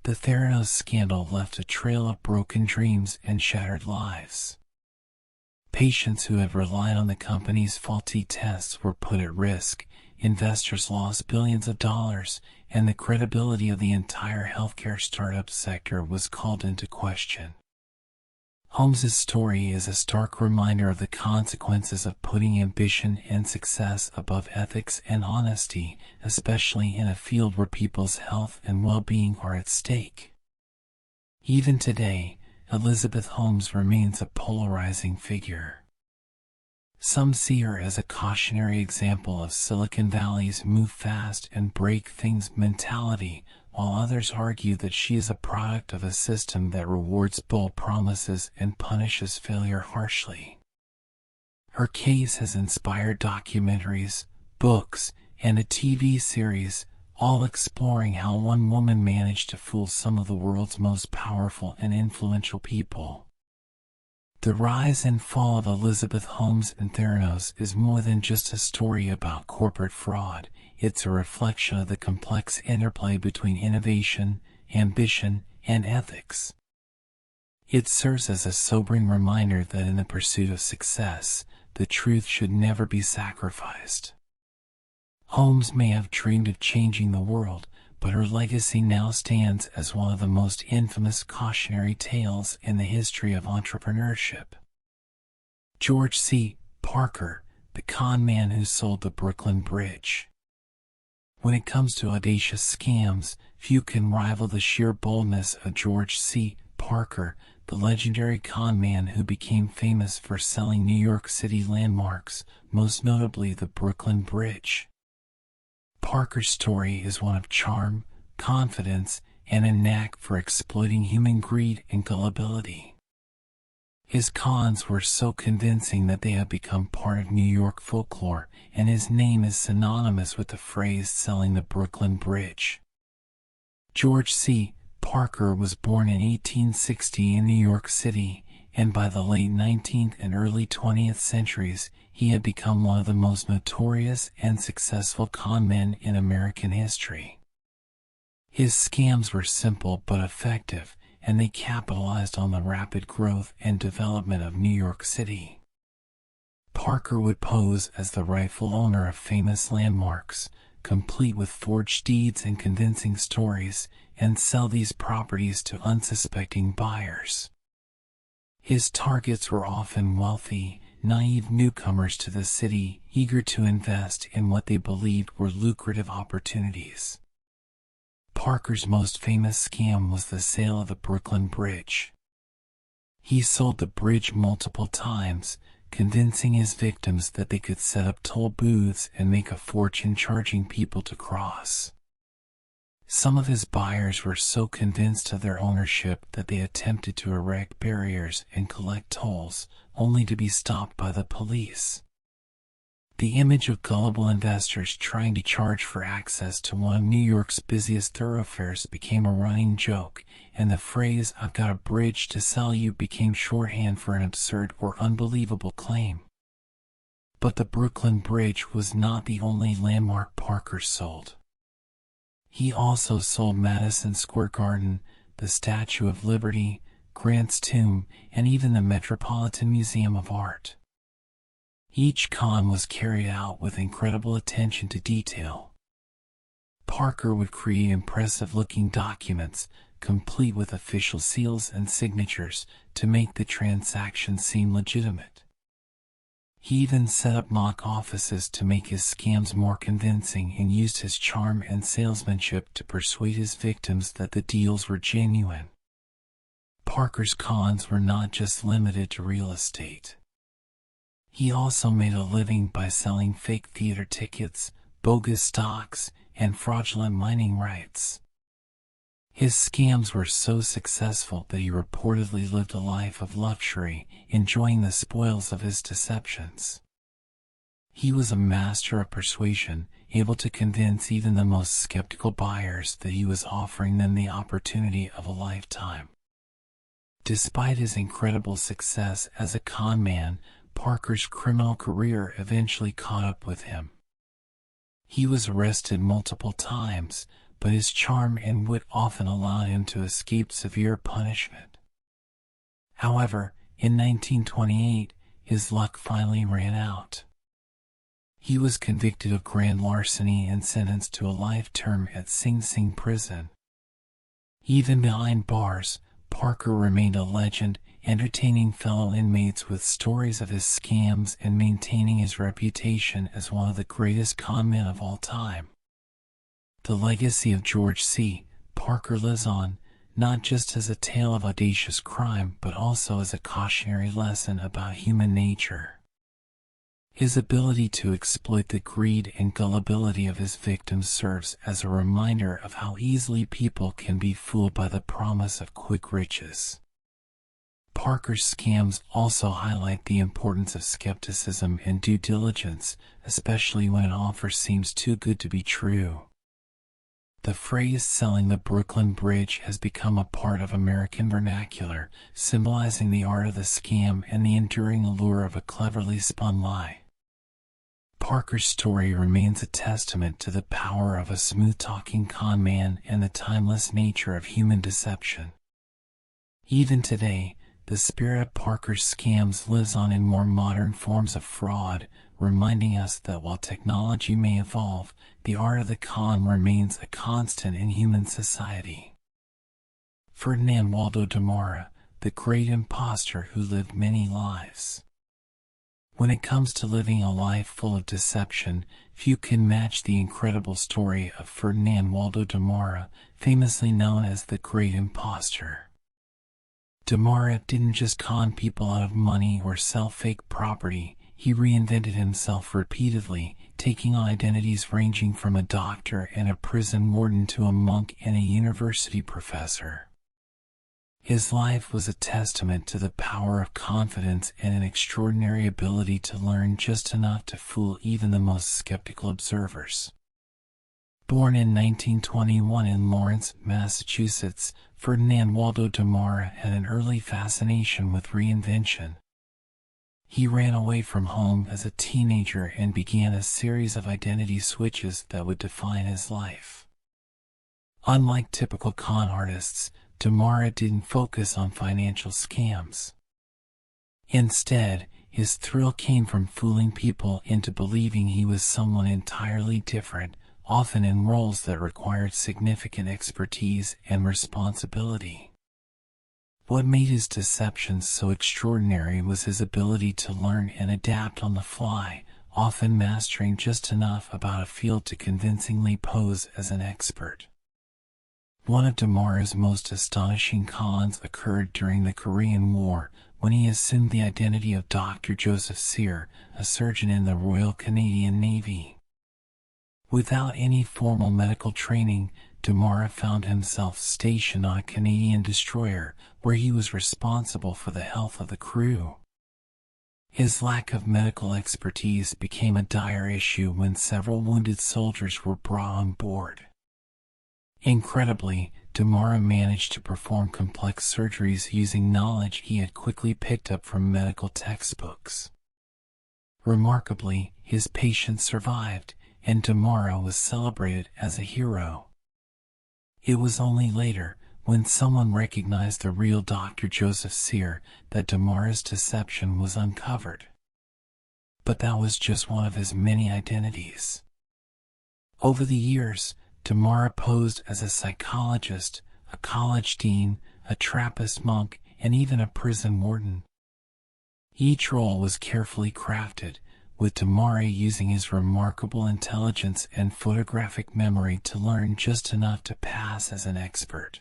The Theranos scandal left a trail of broken dreams and shattered lives. Patients who had relied on the company's faulty tests were put at risk, investors lost billions of dollars, and the credibility of the entire healthcare startup sector was called into question. Holmes's story is a stark reminder of the consequences of putting ambition and success above ethics and honesty, especially in a field where people's health and well-being are at stake. Even today, Elizabeth Holmes remains a polarizing figure. Some see her as a cautionary example of Silicon Valley's move fast and break things mentality, while others argue that she is a product of a system that rewards bold promises and punishes failure harshly. Her case has inspired documentaries, books, and a TV series, all exploring how one woman managed to fool some of the world's most powerful and influential people. The rise and fall of Elizabeth Holmes and Theranos is more than just a story about corporate fraud. It's a reflection of the complex interplay between innovation, ambition, and ethics. It serves as a sobering reminder that in the pursuit of success, the truth should never be sacrificed. Holmes may have dreamed of changing the world, but her legacy now stands as one of the most infamous cautionary tales in the history of entrepreneurship. George C. Parker, the con man who sold the Brooklyn Bridge. When it comes to audacious scams, few can rival the sheer boldness of George C. Parker, the legendary con man who became famous for selling New York City landmarks, most notably the Brooklyn Bridge. Parker's story is one of charm, confidence, and a knack for exploiting human greed and gullibility. His cons were so convincing that they have become part of New York folklore, and his name is synonymous with the phrase selling the Brooklyn Bridge. George C. Parker was born in 1860 in New York City, and by the late 19th and early 20th centuries, he had become one of the most notorious and successful con men in American history. His scams were simple but effective, and they capitalized on the rapid growth and development of New York City. Parker would pose as the rightful owner of famous landmarks, complete with forged deeds and convincing stories, and sell these properties to unsuspecting buyers. His targets were often wealthy, naive newcomers to the city, eager to invest in what they believed were lucrative opportunities. Parker's most famous scam was the sale of the Brooklyn Bridge. He sold the bridge multiple times, convincing his victims that they could set up toll booths and make a fortune charging people to cross. Some of his buyers were so convinced of their ownership that they attempted to erect barriers and collect tolls, only to be stopped by the police. The image of gullible investors trying to charge for access to one of New York's busiest thoroughfares became a running joke, and the phrase "I've got a bridge to sell you" became shorthand for an absurd or unbelievable claim. But the Brooklyn Bridge was not the only landmark Parker sold. He also sold Madison Square Garden, the Statue of Liberty, Grant's Tomb, and even the Metropolitan Museum of Art. Each con was carried out with incredible attention to detail. Parker would create impressive-looking documents, complete with official seals and signatures, to make the transaction seem legitimate. He even set up mock offices to make his scams more convincing and used his charm and salesmanship to persuade his victims that the deals were genuine. Parker's cons were not just limited to real estate. He also made a living by selling fake theater tickets, bogus stocks, and fraudulent mining rights. His scams were so successful that he reportedly lived a life of luxury, enjoying the spoils of his deceptions. He was a master of persuasion, able to convince even the most skeptical buyers that he was offering them the opportunity of a lifetime. Despite his incredible success as a con man, Parker's criminal career eventually caught up with him. He was arrested multiple times, but his charm and wit often allowed him to escape severe punishment. However, in 1928, his luck finally ran out. He was convicted of grand larceny and sentenced to a life term at Sing Sing prison. Even behind bars, Parker remained a legend, entertaining fellow inmates with stories of his scams and maintaining his reputation as one of the greatest con men of all time. The legacy of George C. Parker lives on, not just as a tale of audacious crime, but also as a cautionary lesson about human nature. His ability to exploit the greed and gullibility of his victims serves as a reminder of how easily people can be fooled by the promise of quick riches. Parker's scams also highlight the importance of skepticism and due diligence, especially when an offer seems too good to be true. The phrase "selling the Brooklyn Bridge" has become a part of American vernacular, symbolizing the art of the scam and the enduring allure of a cleverly spun lie. Parker's story remains a testament to the power of a smooth-talking con man and the timeless nature of human deception. Even today, the spirit of Parker's scams lives on in more modern forms of fraud, reminding us that while technology may evolve, the art of the con remains a constant in human society. Ferdinand Waldo Demara, the great impostor who lived many lives. When it comes to living a life full of deception, few can match the incredible story of Ferdinand Waldo Demara, famously known as the Great Impostor. Demara didn't just con people out of money or sell fake property, he reinvented himself repeatedly, taking on identities ranging from a doctor and a prison warden to a monk and a university professor. His life was a testament to the power of confidence and an extraordinary ability to learn just enough to fool even the most skeptical observers. Born in 1921 in Lawrence, Massachusetts, Ferdinand Waldo Demara had an early fascination with reinvention. He ran away from home as a teenager and began a series of identity switches that would define his life. Unlike typical con artists, Demara didn't focus on financial scams. Instead, his thrill came from fooling people into believing he was someone entirely different, often in roles that required significant expertise and responsibility. What made his deceptions so extraordinary was his ability to learn and adapt on the fly, often mastering just enough about a field to convincingly pose as an expert. One of Demara's most astonishing cons occurred during the Korean War, when he assumed the identity of Dr. Joseph Sear, a surgeon in the Royal Canadian Navy. Without any formal medical training, Demara found himself stationed on a Canadian destroyer, where he was responsible for the health of the crew. His lack of medical expertise became a dire issue when several wounded soldiers were brought on board. Incredibly, Demara managed to perform complex surgeries using knowledge he had quickly picked up from medical textbooks. Remarkably, his patients survived, and Demara was celebrated as a hero. It was only later, when someone recognized the real Dr. Joseph Sear, that Demara's deception was uncovered. But that was just one of his many identities. Over the years, Demara posed as a psychologist, a college dean, a Trappist monk, and even a prison warden. Each role was carefully crafted, with Demara using his remarkable intelligence and photographic memory to learn just enough to pass as an expert.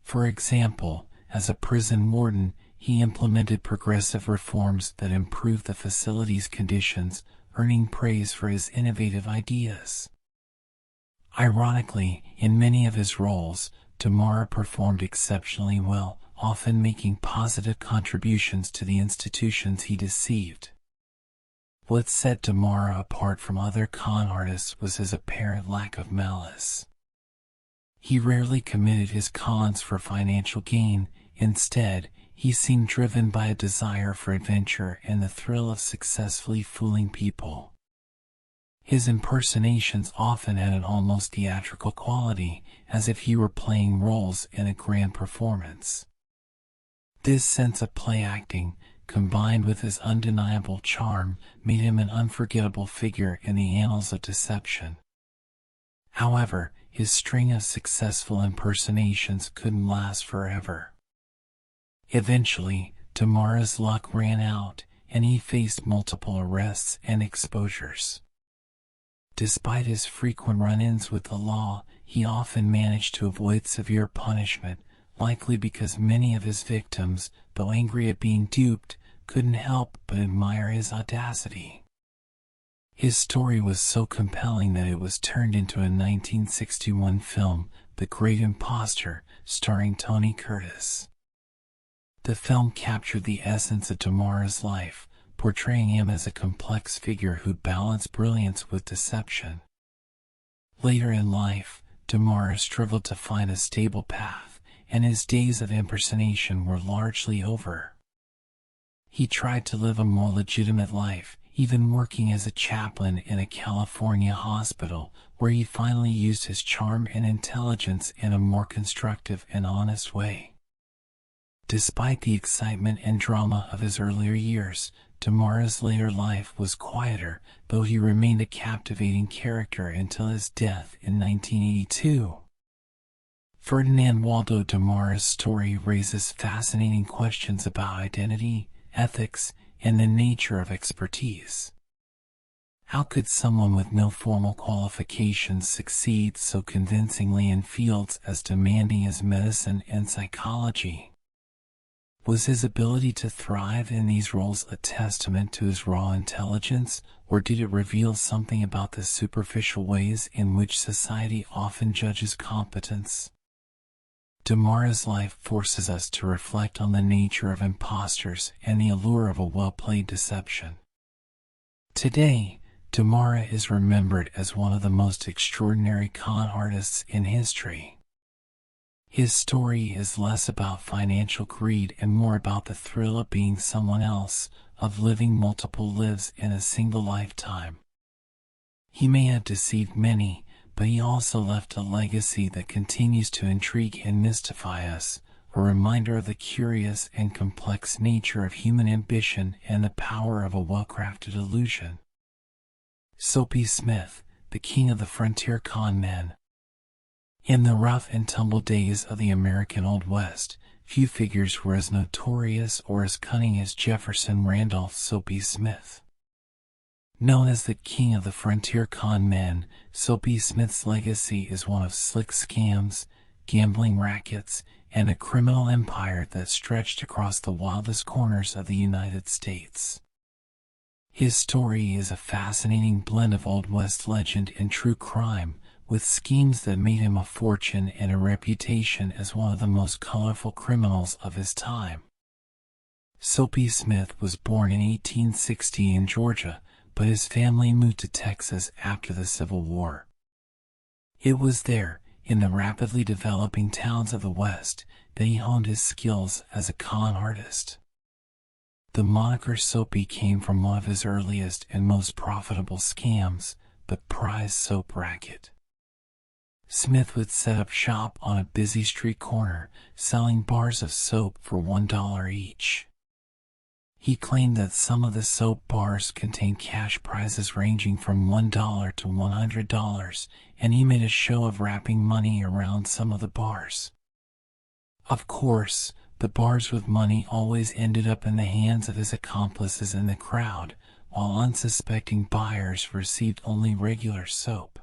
For example, as a prison warden, he implemented progressive reforms that improved the facility's conditions, earning praise for his innovative ideas. Ironically, in many of his roles, Demara performed exceptionally well, often making positive contributions to the institutions he deceived. What set Demara apart from other con artists was his apparent lack of malice. He rarely committed his cons for financial gain. Instead, he seemed driven by a desire for adventure and the thrill of successfully fooling people. His impersonations often had an almost theatrical quality, as if he were playing roles in a grand performance. This sense of play acting, combined with his undeniable charm, made him an unforgettable figure in the annals of deception. However, his string of successful impersonations couldn't last forever. Eventually, Demara's luck ran out, and he faced multiple arrests and exposures. Despite his frequent run-ins with the law, he often managed to avoid severe punishment, likely because many of his victims, though angry at being duped, couldn't help but admire his audacity. His story was so compelling that it was turned into a 1961 film, The Great Impostor, starring Tony Curtis. The film captured the essence of Demara's life, portraying him as a complex figure who balanced brilliance with deception. Later in life, Demara struggled to find a stable path, and his days of impersonation were largely over. He tried to live a more legitimate life, even working as a chaplain in a California hospital, where he finally used his charm and intelligence in a more constructive and honest way. Despite the excitement and drama of his earlier years, Demara's later life was quieter, though he remained a captivating character until his death in 1982. Ferdinand Waldo Demara's story raises fascinating questions about identity, ethics, and the nature of expertise. How could someone with no formal qualifications succeed so convincingly in fields as demanding as medicine and psychology? Was his ability to thrive in these roles a testament to his raw intelligence, or did it reveal something about the superficial ways in which society often judges competence? Demara's life forces us to reflect on the nature of imposters and the allure of a well-played deception. Today, Demara is remembered as one of the most extraordinary con artists in history. His story is less about financial greed and more about the thrill of being someone else, of living multiple lives in a single lifetime. He may have deceived many, but he also left a legacy that continues to intrigue and mystify us, a reminder of the curious and complex nature of human ambition and the power of a well-crafted illusion. Soapy Smith, the king of the frontier con men. In the rough and tumble days of the American Old West, few figures were as notorious or as cunning as Jefferson Randolph Soapy Smith. Known as the king of the frontier con men, Soapy Smith's legacy is one of slick scams, gambling rackets, and a criminal empire that stretched across the wildest corners of the United States. His story is a fascinating blend of Old West legend and true crime, with schemes that made him a fortune and a reputation as one of the most colorful criminals of his time. Soapy Smith was born in 1860 in Georgia, but his family moved to Texas after the Civil War. It was there, in the rapidly developing towns of the West, that he honed his skills as a con artist. The moniker Soapy came from one of his earliest and most profitable scams, the prize soap racket. Smith would set up shop on a busy street corner, selling bars of soap for $1 each. He claimed that some of the soap bars contained cash prizes ranging from $1 to $100, and he made a show of wrapping money around some of the bars. Of course, the bars with money always ended up in the hands of his accomplices in the crowd, while unsuspecting buyers received only regular soap.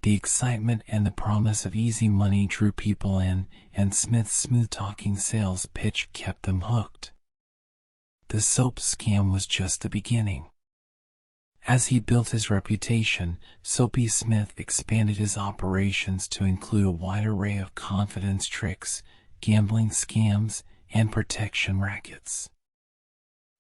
The excitement and the promise of easy money drew people in, and Smith's smooth-talking sales pitch kept them hooked. The soap scam was just the beginning. As he built his reputation, Soapy Smith expanded his operations to include a wide array of confidence tricks, gambling scams, and protection rackets.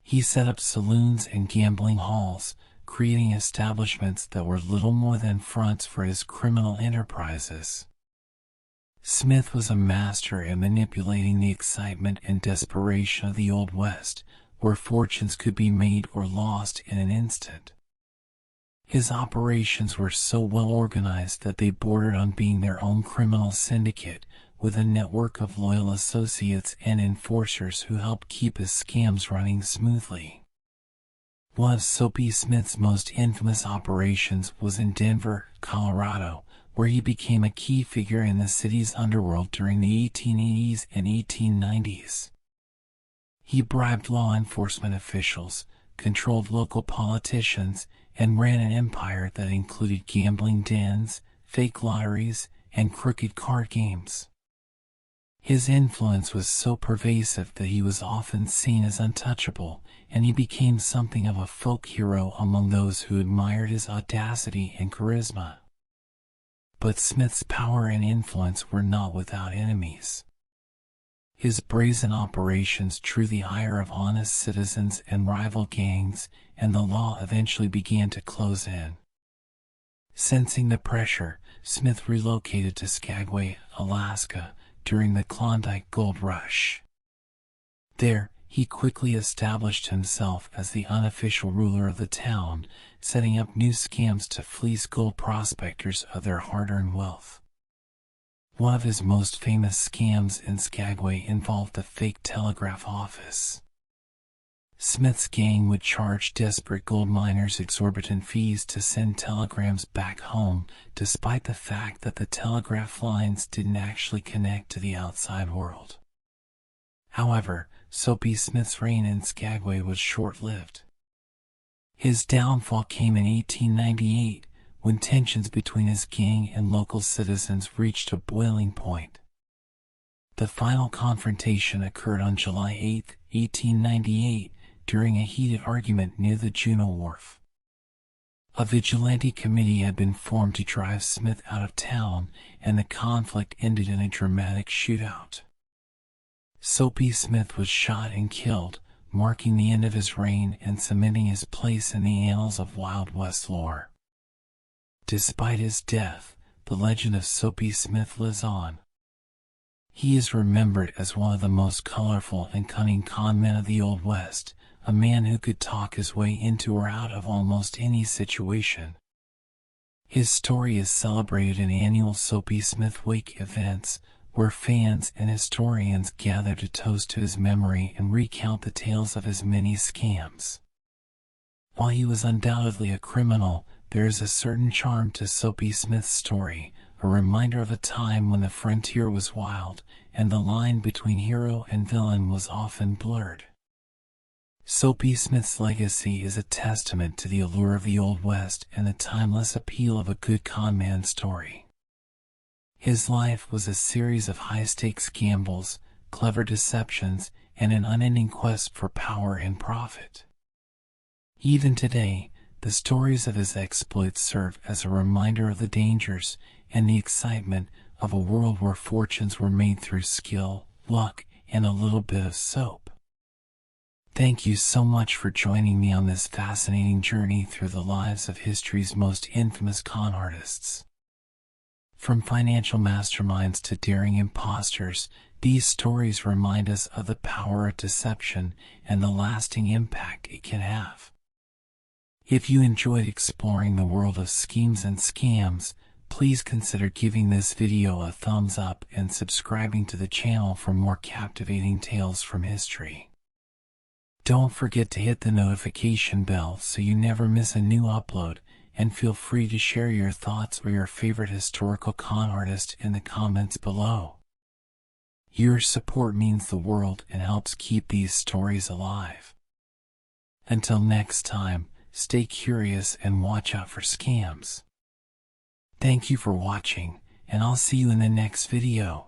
He set up saloons and gambling halls, creating establishments that were little more than fronts for his criminal enterprises. Smith was a master at manipulating the excitement and desperation of the Old West, where fortunes could be made or lost in an instant. His operations were so well organized that they bordered on being their own criminal syndicate, with a network of loyal associates and enforcers who helped keep his scams running smoothly. One of Soapy Smith's most infamous operations was in Denver, Colorado, where he became a key figure in the city's underworld during the 1880s and 1890s. He bribed law enforcement officials, controlled local politicians, and ran an empire that included gambling dens, fake lotteries, and crooked card games. His influence was so pervasive that he was often seen as untouchable, and he became something of a folk hero among those who admired his audacity and charisma. But Smith's power and influence were not without enemies. His brazen operations drew the ire of honest citizens and rival gangs, and the law eventually began to close in. Sensing the pressure, Smith relocated to Skagway, Alaska, during the Klondike Gold Rush. There, he quickly established himself as the unofficial ruler of the town, setting up new scams to fleece gold prospectors of their hard-earned wealth. One of his most famous scams in Skagway involved the fake telegraph office. Smith's gang would charge desperate gold miners exorbitant fees to send telegrams back home, despite the fact that the telegraph lines didn't actually connect to the outside world. However, Soapy Smith's reign in Skagway was short-lived. His downfall came in 1898, when tensions between his gang and local citizens reached a boiling point. The final confrontation occurred on July 8, 1898, during a heated argument near the Juneau Wharf. A vigilante committee had been formed to drive Smith out of town, and the conflict ended in a dramatic shootout. Soapy Smith was shot and killed, marking the end of his reign and cementing his place in the annals of Wild West lore. Despite his death, the legend of Soapy Smith lives on. He is remembered as one of the most colorful and cunning con men of the Old West, a man who could talk his way into or out of almost any situation. His story is celebrated in annual Soapy Smith Wake events, where fans and historians gather to toast to his memory and recount the tales of his many scams. While he was undoubtedly a criminal, there is a certain charm to Soapy Smith's story, a reminder of a time when the frontier was wild, and the line between hero and villain was often blurred. Soapy Smith's legacy is a testament to the allure of the Old West and the timeless appeal of a good con man story. His life was a series of high-stakes gambles, clever deceptions, and an unending quest for power and profit. Even today, the stories of his exploits serve as a reminder of the dangers and the excitement of a world where fortunes were made through skill, luck, and a little bit of soap. Thank you so much for joining me on this fascinating journey through the lives of history's most infamous con artists. From financial masterminds to daring imposters, these stories remind us of the power of deception and the lasting impact it can have. If you enjoyed exploring the world of schemes and scams, please consider giving this video a thumbs up and subscribing to the channel for more captivating tales from history. Don't forget to hit the notification bell so you never miss a new upload, and feel free to share your thoughts or your favorite historical con artist in the comments below. Your support means the world and helps keep these stories alive. Until next time, stay curious and watch out for scams. Thank you for watching, and I'll see you in the next video.